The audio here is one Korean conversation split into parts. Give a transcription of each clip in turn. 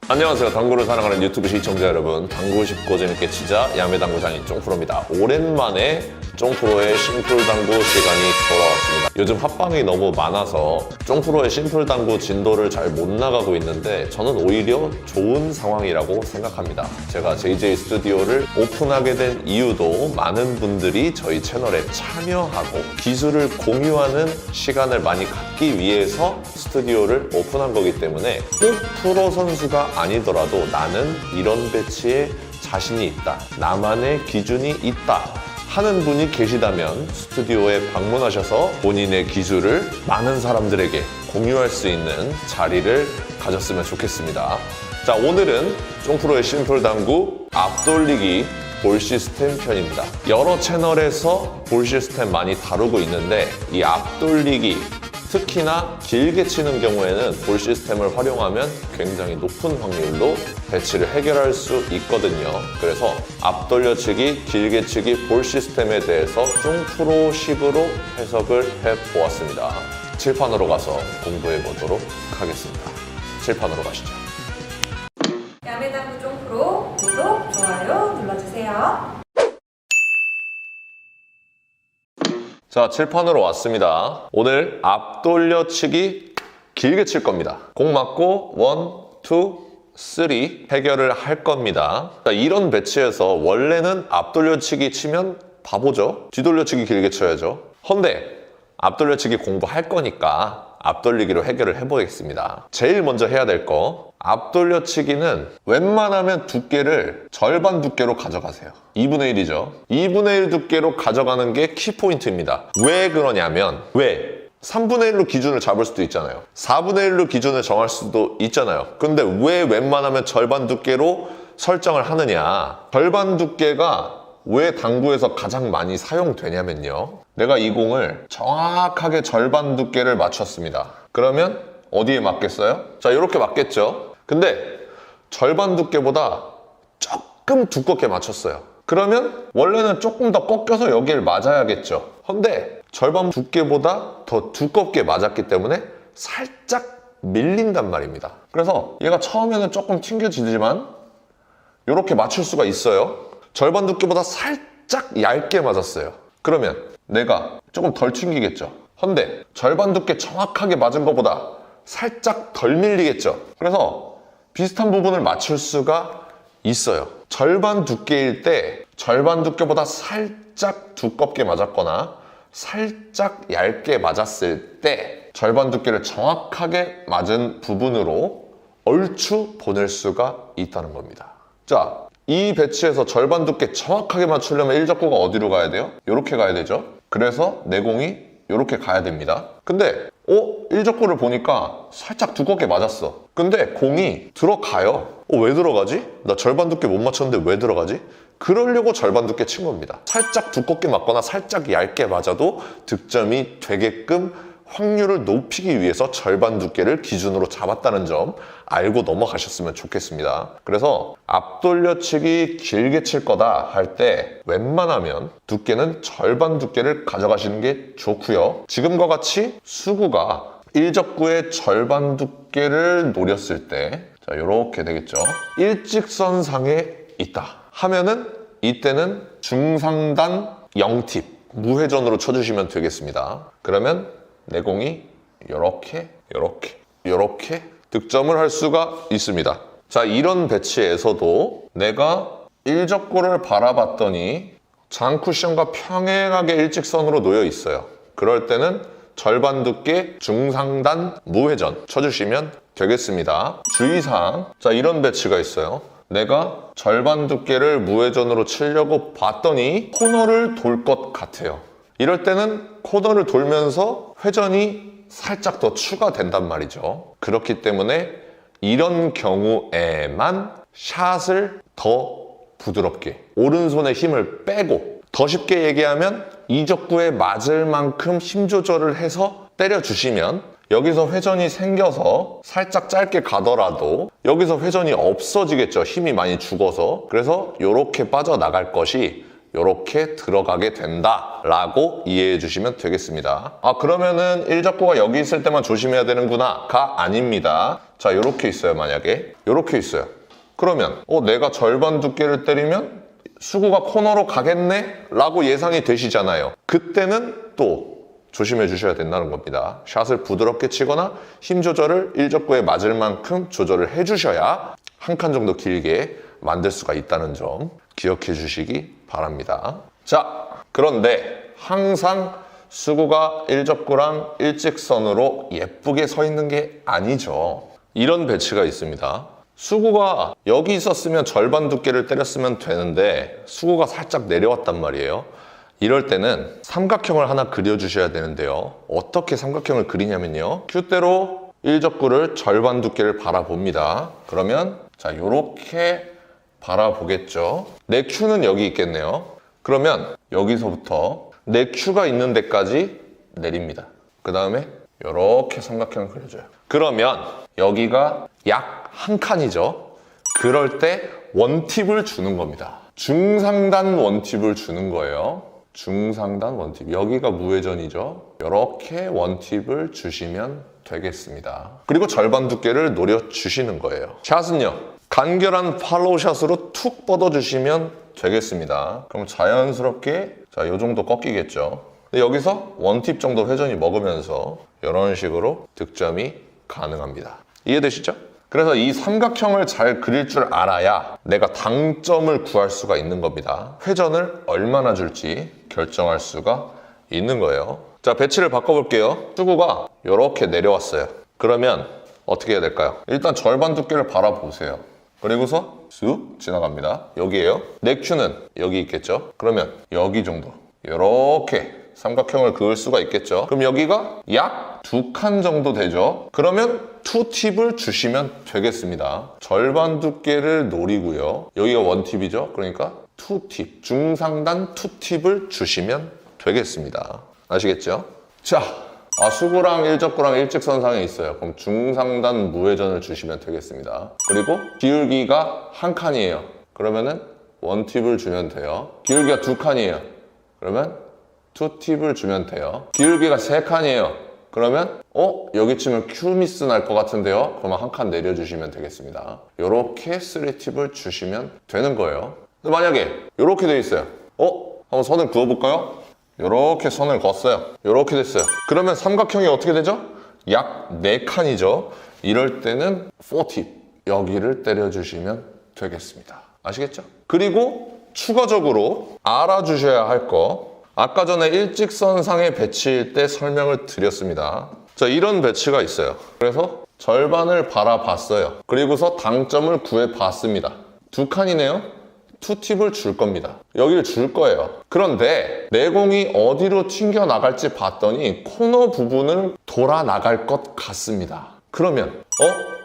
안녕하세요. 당구를 사랑하는 유튜브 시청자 여러분, 당구 쉽고 재밌게 치자 야매당구장인 쫑프로입니다. 오랜만에 쫑프로의 심플 당구 시간이 돌아왔습니다. 요즘 합방이 너무 많아서 쫑프로의 심플 당구 진도를 잘 못 나가고 있는데 저는 오히려 좋은 상황이라고 생각합니다. 제가 JJ 스튜디오를 오픈하게 된 이유도 많은 분들이 저희 채널에 참여하고 기술을 공유하는 시간을 많이 갖기 위해서 스튜디오를 오픈한 거기 때문에 꼭 프로 선수가 아니더라도 나는 이런 배치에 자신이 있다, 나만의 기준이 있다 하는 분이 계시다면 스튜디오에 방문하셔서 본인의 기술을 많은 사람들에게 공유할 수 있는 자리를 가졌으면 좋겠습니다. 자, 오늘은 쫑프로의 심플 당구 앞돌리기 볼 시스템 편입니다. 여러 채널에서 볼 시스템 많이 다루고 있는데 이 앞돌리기, 특히나 길게 치는 경우에는 볼 시스템을 활용하면 굉장히 높은 확률로 배치를 해결할 수 있거든요. 그래서 앞돌려치기, 길게 치기 볼 시스템에 대해서 쫑프로 식으로 해석을 해보았습니다. 칠판으로 가서 공부해 보도록 하겠습니다. 칠판으로 가시죠. 야매당구 쫑프로 구독, 좋아요 눌러주세요. 자, 칠판으로 왔습니다. 오늘 앞돌려치기 길게 칠 겁니다. 공 맞고 1, 2, 3 해결을 할 겁니다. 자, 이런 배치에서 원래는 앞돌려치기 치면 바보죠. 뒤돌려치기 길게 쳐야죠. 헌데 앞돌려치기 공부할 거니까 앞돌리기로 해결을 해보겠습니다. 제일 먼저 해야 될 거, 앞돌려치기는 웬만하면 두께를 절반 두께로 가져가세요. 2분의 1이죠. 2분의 1 두께로 가져가는 게 키포인트입니다. 왜 그러냐면 3분의 1로 기준을 잡을 수도 있잖아요. 4분의 1로 기준을 정할 수도 있잖아요. 근데 왜 웬만하면 절반 두께로 설정을 하느냐? 절반 두께가 왜 당구에서 가장 많이 사용되냐면요, 내가 이 공을 정확하게 절반 두께를 맞췄습니다. 그러면 어디에 맞겠어요? 자, 이렇게 맞겠죠. 근데 절반 두께보다 조금 두껍게 맞췄어요. 그러면 원래는 조금 더 꺾여서 여기를 맞아야겠죠. 근데 절반 두께보다 더 두껍게 맞았기 때문에 살짝 밀린단 말입니다. 그래서 얘가 처음에는 조금 튕겨지지만 이렇게 맞출 수가 있어요. 절반 두께보다 살짝 얇게 맞았어요. 그러면 내가 조금 덜 튕기겠죠. 헌데 절반 두께 정확하게 맞은 것보다 살짝 덜 밀리겠죠. 그래서 비슷한 부분을 맞출 수가 있어요. 절반 두께일 때 절반 두께보다 살짝 두껍게 맞았거나 살짝 얇게 맞았을 때 절반 두께를 정확하게 맞은 부분으로 얼추 보낼 수가 있다는 겁니다. 자, 이 배치에서 절반 두께 정확하게 맞추려면 일적구가 어디로 가야 돼요? 이렇게 가야 되죠. 그래서 내 공이 이렇게 가야 됩니다. 근데 일적구를 보니까 살짝 두껍게 맞았어. 근데 공이 들어가요. 왜 들어가지? 나 절반 두께 못 맞췄는데 왜 들어가지? 그러려고 절반 두께 친 겁니다. 살짝 두껍게 맞거나 살짝 얇게 맞아도 득점이 되게끔 확률을 높이기 위해서 절반 두께를 기준으로 잡았다는 점 알고 넘어가셨으면 좋겠습니다. 그래서 앞돌려치기 길게 칠 거다 할 때 웬만하면 두께는 절반 두께를 가져가시는 게 좋고요. 지금과 같이 수구가 일적구의 절반 두께를 노렸을 때, 자, 이렇게 되겠죠. 일직선상에 있다 하면은 이때는 중상단 0팁 무회전으로 쳐주시면 되겠습니다. 그러면 내 공이 이렇게 득점을 할 수가 있습니다. 자, 이런 배치에서도 내가 일적구를 바라봤더니 장쿠션과 평행하게 일직선으로 놓여 있어요. 그럴 때는 절반 두께 중상단 무회전 쳐주시면 되겠습니다. 주의사항, 자, 이런 배치가 있어요. 내가 절반 두께를 무회전으로 치려고 봤더니 코너를 돌 것 같아요. 이럴 때는 코너를 돌면서 회전이 살짝 더 추가된단 말이죠. 그렇기 때문에 이런 경우에만 샷을 더 부드럽게 오른손에 힘을 빼고, 더 쉽게 얘기하면 이적구에 맞을 만큼 힘 조절을 해서 때려주시면 여기서 회전이 생겨서 살짝 짧게 가더라도 여기서 회전이 없어지겠죠. 힘이 많이 죽어서. 그래서 이렇게 빠져나갈 것이 이렇게 들어가게 된다라고 이해해 주시면 되겠습니다. 그러면은 일적구가 여기 있을 때만 조심해야 되는구나 가 아닙니다. 자, 요렇게 있어요. 만약에 요렇게 있어요. 그러면 내가 절반 두께를 때리면 수구가 코너로 가겠네? 라고 예상이 되시잖아요. 그때는 또 조심해 주셔야 된다는 겁니다. 샷을 부드럽게 치거나 힘 조절을 일적구에 맞을 만큼 조절을 해주셔야 한 칸 정도 길게 만들 수가 있다는 점 기억해 주시기 바랍니다. 자, 그런데 항상 수구가 일적구랑 일직선으로 예쁘게 서 있는 게 아니죠. 이런 배치가 있습니다. 수구가 여기 있었으면 절반 두께를 때렸으면 되는데 수구가 살짝 내려왔단 말이에요. 이럴 때는 삼각형을 하나 그려주셔야 되는데요. 어떻게 삼각형을 그리냐면요. 큐대로 일적구를 절반 두께를 바라봅니다. 그러면 자, 요렇게 바라보겠죠. 내 큐는 여기 있겠네요. 그러면 여기서부터 내 큐가 있는 데까지 내립니다. 그 다음에 요렇게 삼각형을 그려줘요. 그러면 여기가 약 한 칸이죠. 그럴 때 원팁을 주는 겁니다. 중상단 원팁을 주는 거예요. 중상단 원팁. 여기가 무회전이죠. 이렇게 원팁을 주시면 되겠습니다. 그리고 절반 두께를 노려주시는 거예요. 샷은요. 간결한 팔로우 샷으로 툭 뻗어주시면 되겠습니다. 그럼 자연스럽게 자, 요 정도 꺾이겠죠. 근데 여기서 원팁 정도 회전이 먹으면서 이런 식으로 득점이 가능합니다. 이해되시죠? 그래서 이 삼각형을 잘 그릴 줄 알아야 내가 당점을 구할 수가 있는 겁니다. 회전을 얼마나 줄지 결정할 수가 있는 거예요. 자, 배치를 바꿔볼게요. 수구가 이렇게 내려왔어요. 그러면 어떻게 해야 될까요? 일단 절반 두께를 바라보세요. 그리고서 쑥 지나갑니다. 여기에요. 내 큐는 여기 있겠죠? 그러면 여기 정도 이렇게 삼각형을 그을 수가 있겠죠. 그럼 여기가 약 2칸 정도 되죠. 그러면 투팁을 주시면 되겠습니다. 절반 두께를 노리고요. 여기가 원팁이죠. 그러니까 투팁, 중상단 투팁을 주시면 되겠습니다. 아시겠죠? 자, 수구랑 일적구랑 일직선상에 있어요. 그럼 중상단 무회전을 주시면 되겠습니다. 그리고 기울기가 한 칸이에요. 그러면은 원팁을 주면 돼요. 기울기가 2칸이에요. 그러면 투팁을 주면 돼요. 기울기가 3칸이에요. 그러면 여기 치면 큐 미스 날 것 같은데요. 그러면 한 칸 내려주시면 되겠습니다. 이렇게 3팁을 주시면 되는 거예요. 근데 만약에 이렇게 돼 있어요. 한번 선을 그어볼까요? 이렇게 선을 그었어요. 이렇게 됐어요. 그러면 삼각형이 어떻게 되죠? 약 4칸이죠. 이럴 때는 4팁 여기를 때려주시면 되겠습니다. 아시겠죠? 그리고 추가적으로 알아주셔야 할 거, 아까 전에 일직선상의 배치일 때 설명을 드렸습니다. 자, 이런 배치가 있어요. 그래서 절반을 바라봤어요. 그리고서 당점을 구해봤습니다. 2칸이네요. 투팁을 줄 겁니다. 여기를 줄 거예요. 그런데 내공이 어디로 튕겨 나갈지 봤더니 코너 부분을 돌아 나갈 것 같습니다. 그러면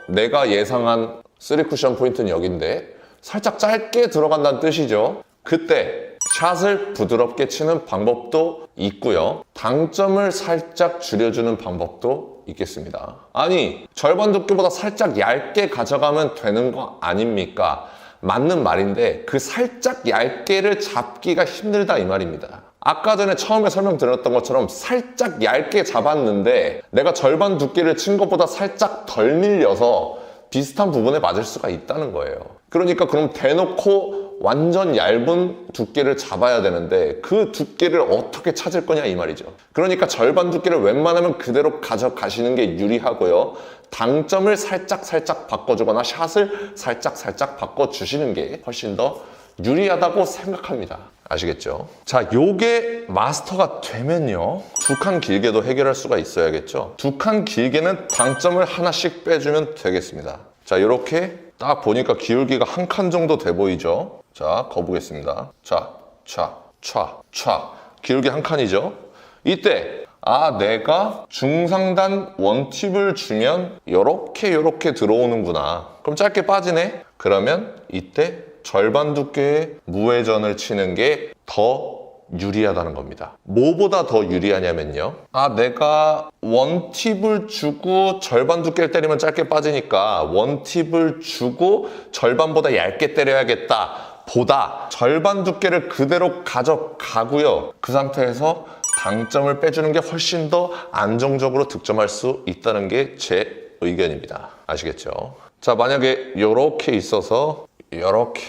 내가 예상한 3쿠션 포인트는 여긴데 살짝 짧게 들어간다는 뜻이죠. 그때 샷을 부드럽게 치는 방법도 있고요. 당점을 살짝 줄여주는 방법도 있겠습니다. 아니, 절반 두께보다 살짝 얇게 가져가면 되는 거 아닙니까? 맞는 말인데 그 살짝 얇게를 잡기가 힘들다 이 말입니다. 아까 전에 처음에 설명드렸던 것처럼 살짝 얇게 잡았는데 내가 절반 두께를 친 것보다 살짝 덜 밀려서 비슷한 부분에 맞을 수가 있다는 거예요. 그러니까 그럼 대놓고 완전 얇은 두께를 잡아야 되는데 그 두께를 어떻게 찾을 거냐 이 말이죠. 그러니까 절반 두께를 웬만하면 그대로 가져가시는 게 유리하고요. 당점을 살짝 바꿔주거나 샷을 살짝 바꿔주시는 게 훨씬 더 유리하다고 생각합니다. 아시겠죠? 자, 요게 마스터가 되면요. 2칸 길게도 해결할 수가 있어야겠죠. 2칸 길게는 당점을 하나씩 빼주면 되겠습니다. 자, 이렇게 딱 보니까 기울기가 한 칸 정도 돼 보이죠? 자, 거보겠습니다. 자, 기울기 한 칸이죠? 이때 내가 중상단 원팁을 주면 요렇게 들어오는구나. 그럼 짧게 빠지네? 그러면 이때 절반 두께의 무회전을 치는 게 더 유리하다는 겁니다. 뭐보다 더 유리하냐면요. 내가 원팁을 주고 절반 두께를 때리면 짧게 빠지니까 원팁을 주고 절반보다 얇게 때려야겠다. 보다 절반 두께를 그대로 가져가고요. 그 상태에서 당점을 빼주는 게 훨씬 더 안정적으로 득점할 수 있다는 게 제 의견입니다. 아시겠죠? 자, 만약에 이렇게 있어서 이렇게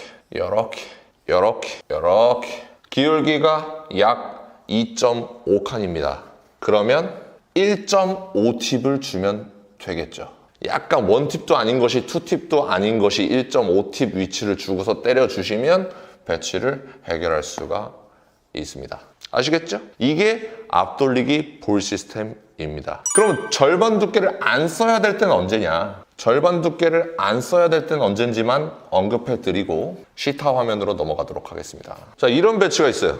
기울기가 약 2.5칸입니다. 그러면 1.5팁을 주면 되겠죠. 약간 1팁도 아닌 것이 2팁도 아닌 것이 1.5팁 위치를 주고서 때려주시면 배치를 해결할 수가 있습니다. 아시겠죠? 이게 앞돌리기 볼 시스템입니다. 그럼 절반 두께를 안 써야 될 때는 언제냐? 절반 두께를 안 써야 될 때는 언젠지만 언급해 드리고 시타 화면으로 넘어가도록 하겠습니다. 자, 이런 배치가 있어요.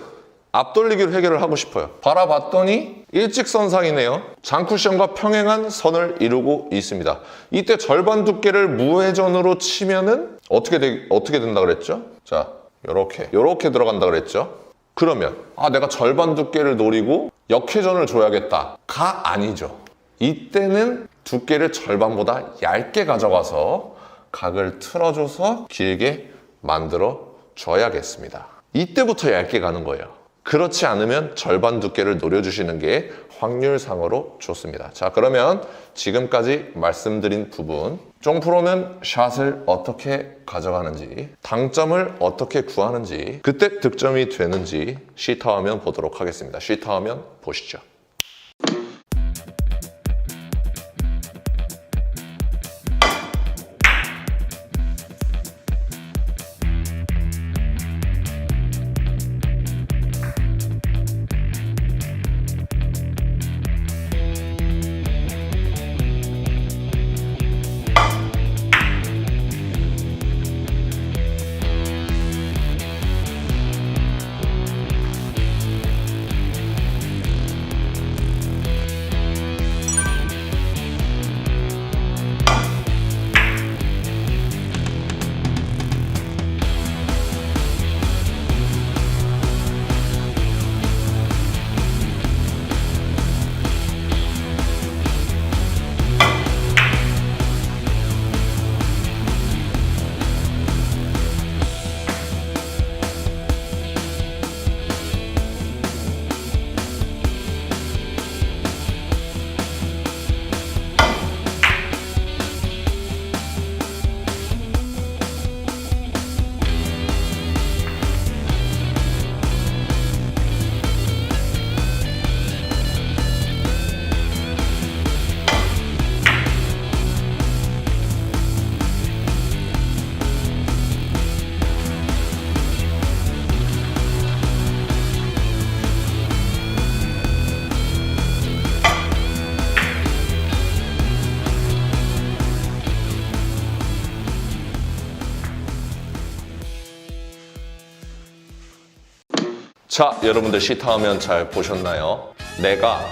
앞돌리기로 해결을 하고 싶어요. 바라봤더니 일직선상이네요. 장쿠션과 평행한 선을 이루고 있습니다. 이때 절반 두께를 무회전으로 치면은 어떻게 된다 그랬죠? 자, 요렇게 들어간다 그랬죠? 그러면 내가 절반 두께를 노리고 역회전을 줘야겠다가 아니죠. 이때는 두께를 절반보다 얇게 가져가서 각을 틀어줘서 길게 만들어 줘야겠습니다. 이때부터 얇게 가는 거예요. 그렇지 않으면 절반 두께를 노려주시는 게 확률상으로 좋습니다. 자, 그러면 지금까지 말씀드린 부분, 쫑프로는 샷을 어떻게 가져가는지, 당점을 어떻게 구하는지, 그때 득점이 되는지 시타 화면 보도록 하겠습니다. 시타 화면 보시죠. 자, 여러분들 시타 화면 잘 보셨나요? 내가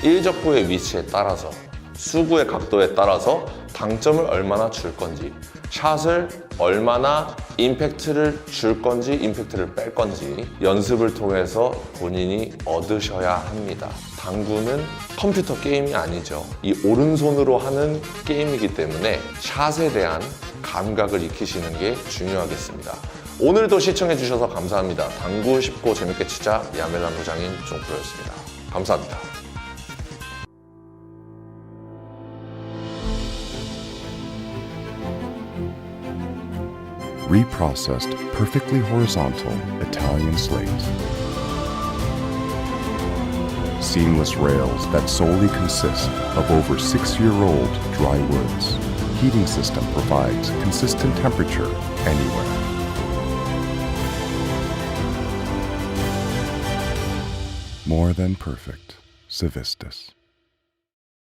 일적구의 위치에 따라서, 수구의 각도에 따라서 당점을 얼마나 줄 건지, 샷을 얼마나 임팩트를 줄 건지, 임팩트를 뺄 건지 연습을 통해서 본인이 얻으셔야 합니다. 당구는 컴퓨터 게임이 아니죠. 이 오른손으로 하는 게임이기 때문에 샷에 대한 감각을 익히시는 게 중요하겠습니다. 오늘도 시청해주셔서 감사합니다. 당구 쉽고 재밌게 치자 야매단 부장인 쫑프로였습니다. 감사합니다. Reprocessed, perfectly horizontal Italian slate. Seamless rails that solely consist of over 6-year-old dry woods. Heating system provides consistent temperature anywhere. More than perfect. Civistus.